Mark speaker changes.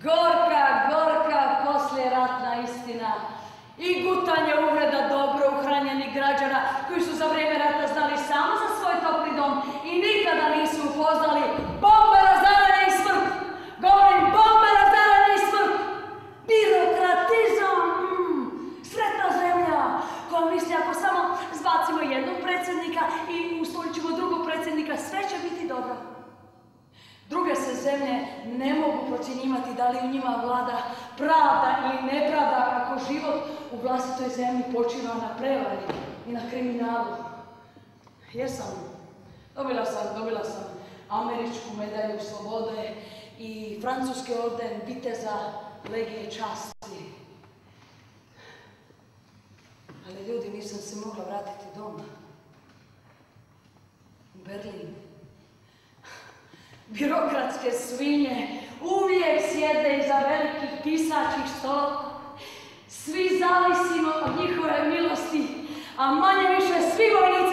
Speaker 1: Gorka poslijeratna istina i gutanje uvreda dobro uhranjenih građana koji su za vrijeme rata znali samo za svoj topli dom i nikada nisu upoznali bombe, razaranje i smrt. Govorim bombe, razaranje i smrt. Birokratizam. Sretna zemlja koja misli ako samo zbacimo jednog predsjednika i ustvorit ćemo drugog predsjednika, sve će biti dobro. Druge se zemlje ne mogu procjenjivati da li u njima vlada pravda ili nepravda ako život u vlastitoj zemlji počiva na prevari i na kriminalu. Jesam, dobila sam američku medalju slobode i francuski orden viteza legije časti. Ali ljudi, nisam se mogla vratiti doma. U Berlin. Birokratske svinje uvijek sjede iza velikih pisačih stolova. Svi zavisimo od njihove milosti, a manje više svi vojnici